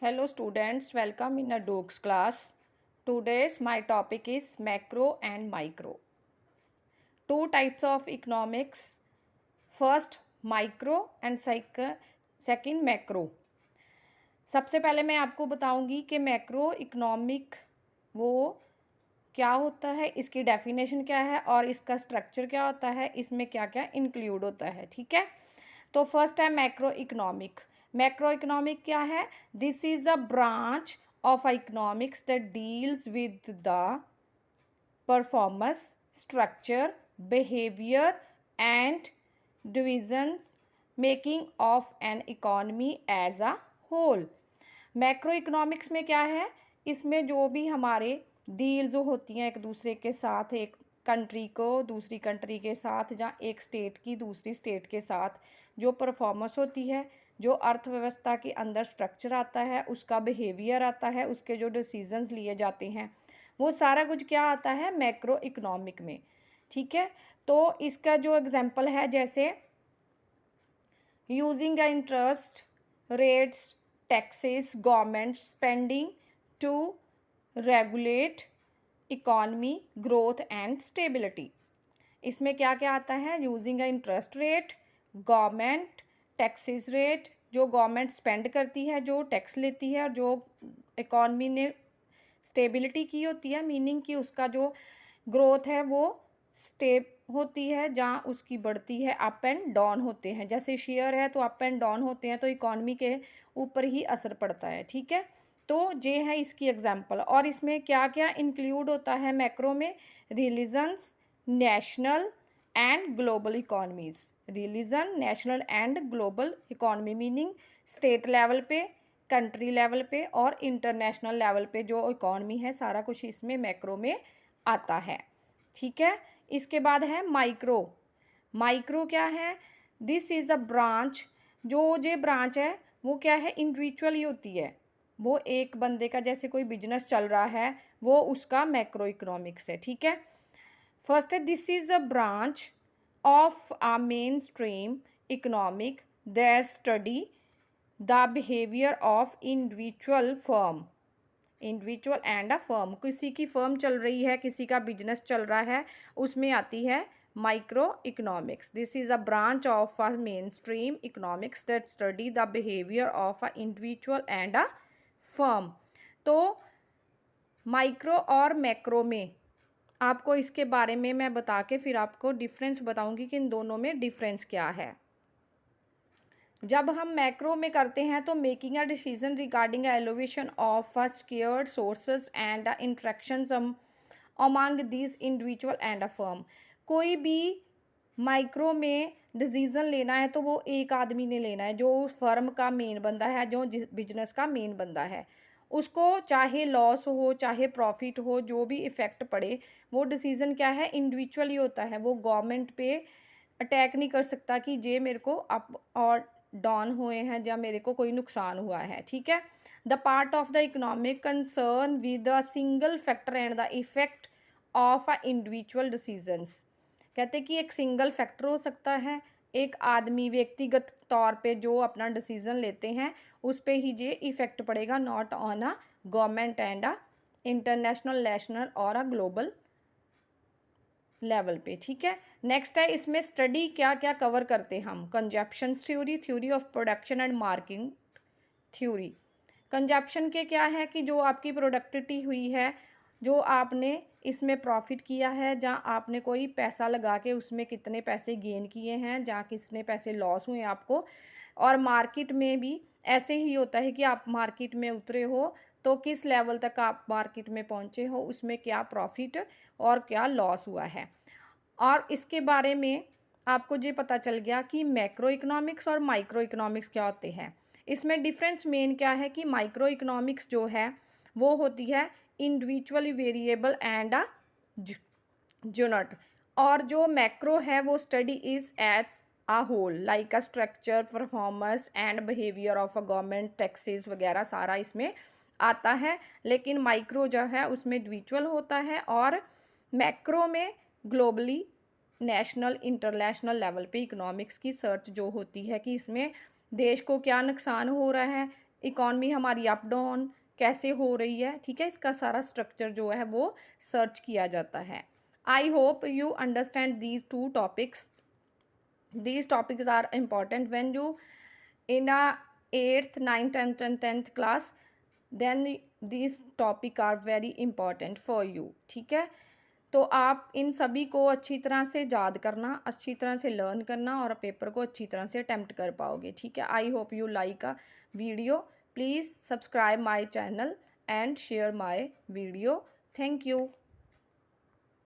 Hello students, welcome in a Duke's class. Today's my topic is macro and micro. Two types of economics. First micro and second macro. सबसे पहले मैं आपको बताऊंगी कि macro economic वो क्या होता है, इसकी डेफिनेशन क्या है और इसका स्ट्रक्चर क्या होता है, इसमें क्या क्या इंक्लूड होता है। ठीक है, तो फर्स्ट है मैक्रो इकोनॉमिक। मैक्रो इकोनॉमिक क्या है? This is a branch of economics that deals with the performance, structure, behaviour and divisions making of an economy as a whole. Macro economics में क्या है, इसमें जो भी हमारे डील्स होती हैं एक दूसरे के साथ, एक कंट्री को दूसरी कंट्री के साथ या एक स्टेट की दूसरी स्टेट के साथ जो परफॉर्मेंस होती है, जो अर्थव्यवस्था के अंदर स्ट्रक्चर आता है, उसका बिहेवियर आता है, उसके जो डिसीजंस लिए जाते हैं, वो सारा कुछ क्या आता है मैक्रो इकोनॉमिक में। ठीक है, तो इसका जो एग्जांपल है, जैसे using interest rates, taxes, government spending to regulate economy growth and stability. इसमें क्या क्या आता है? Using interest rate, government taxes rate, जो गवर्नमेंट स्पेंड करती है, जो टैक्स लेती है, और जो इकॉनमी ने स्टेबिलिटी की होती है, मीनिंग कि उसका जो ग्रोथ है वो स्टेप होती है, जहाँ उसकी बढ़ती है, अप एंड डाउन होते हैं। जैसे शेयर है तो अप एंड डाउन होते हैं, तो इकॉनमी के ऊपर ही असर पड़ता है। ठीक है, तो ये है इसकी एग्जांपल। और इसमें क्या क्या इंक्लूड होता है मैक्रो में? Religions, national and global economies. Religion, national and global economy meaning state level पे, कंट्री लेवल पे और इंटरनेशनल लेवल पे जो इकॉनमी है, सारा कुछ इसमें मैक्रो में आता है। ठीक है, इसके बाद है माइक्रो। माइक्रो क्या है? This is a branch. जो ये ब्रांच है वो क्या है, इंडिविजुअल ही होती है। वो एक बंदे का, जैसे कोई बिजनेस चल रहा है, वो उसका मैक्रो इकोनॉमिक्स है। ठीक है, फर्स्ट है this is a branch of a main stream economic that study the behaviour of individual firm. Individual and a firm, किसी की फर्म चल रही है, किसी का बिजनेस चल रहा है, उसमें आती है micro economics. This is a branch of a main stream economics that study the behaviour of a individual and a firm. तो माइक्रो और मैक्रो में आपको इसके बारे में मैं बता के फिर आपको डिफरेंस बताऊंगी कि इन दोनों में डिफरेंस क्या है। जब हम मैक्रो में करते हैं तो making a decision regarding allocation of a scarce sources and interactions among this individual and a firm. कोई भी माइक्रो में डिसीजन लेना है तो वो एक आदमी ने लेना है, जो फर्म का मेन बंदा है, जो बिजनेस का मेन बंदा है। उसको चाहे लॉस हो चाहे प्रॉफिट हो, जो भी इफ़ेक्ट पड़े, वो डिसीजन क्या है, इंडिविजुअली होता है। वो गवर्नमेंट पे अटैक नहीं कर सकता कि ये मेरे को अप और डाउन हुए हैं या मेरे को कोई नुकसान हुआ है। ठीक है, the part of the economic concern with a single factor and the effect of a individual decisions. कहते कि एक सिंगल फैक्टर हो सकता है, एक आदमी व्यक्तिगत तौर पे जो अपना डिसीजन लेते हैं उस पे ही ये इफेक्ट पड़ेगा, not on a government and a international, national और अ ग्लोबल लेवल पे। ठीक है, नेक्स्ट है इसमें स्टडी क्या क्या कवर करते हम। Consumption theory, theory of production and marketing theory. Consumption के क्या है कि जो आपकी प्रोडक्टिविटी हुई है, जो आपने इसमें प्रॉफिट किया है, जहाँ आपने कोई पैसा लगा के उसमें कितने पैसे गेन किए हैं, जहाँ कितने पैसे लॉस हुए आपको। और मार्केट में भी ऐसे ही होता है कि आप मार्केट में उतरे हो तो किस लेवल तक आप मार्केट में पहुँचे हो, उसमें क्या प्रॉफिट और क्या लॉस हुआ है। और इसके बारे में आपको ये पता चल गया कि मैक्रो इकोनॉमिक्स और माइक्रो इकोनॉमिक्स क्या होते हैं। इसमें डिफरेंस मेन क्या है कि माइक्रो इकोनॉमिक्स जो है वो होती है individually variable and a unit, और जो मैक्रो है वो study is at a whole like a structure, performance and behaviour of a government, taxes वगैरह सारा इसमें आता है। लेकिन माइक्रो जो है उसमें इंडिविजुअल होता है, और मैक्रो में ग्लोबली, नेशनल, इंटरनेशनल लेवल पे इकोनॉमिक्स की सर्च जो होती है कि इसमें देश को क्या नुकसान हो रहा है, इकॉनमी हमारी अप डाउन कैसे हो रही है, ठीक है, इसका सारा स्ट्रक्चर जो है वो सर्च किया जाता है। I hope you understand these two topics. These topics are important when you in a 8th 9th 10th and 10th class, then these topic are very important for you, ठीक है। तो आप इन सभी को अच्छी तरह से याद करना, अच्छी तरह से लर्न करना और पेपर को अच्छी तरह से अटेम्प्ट कर पाओगे, ठीक है। I hope you like a video. Please subscribe my channel and share my video. Thank you.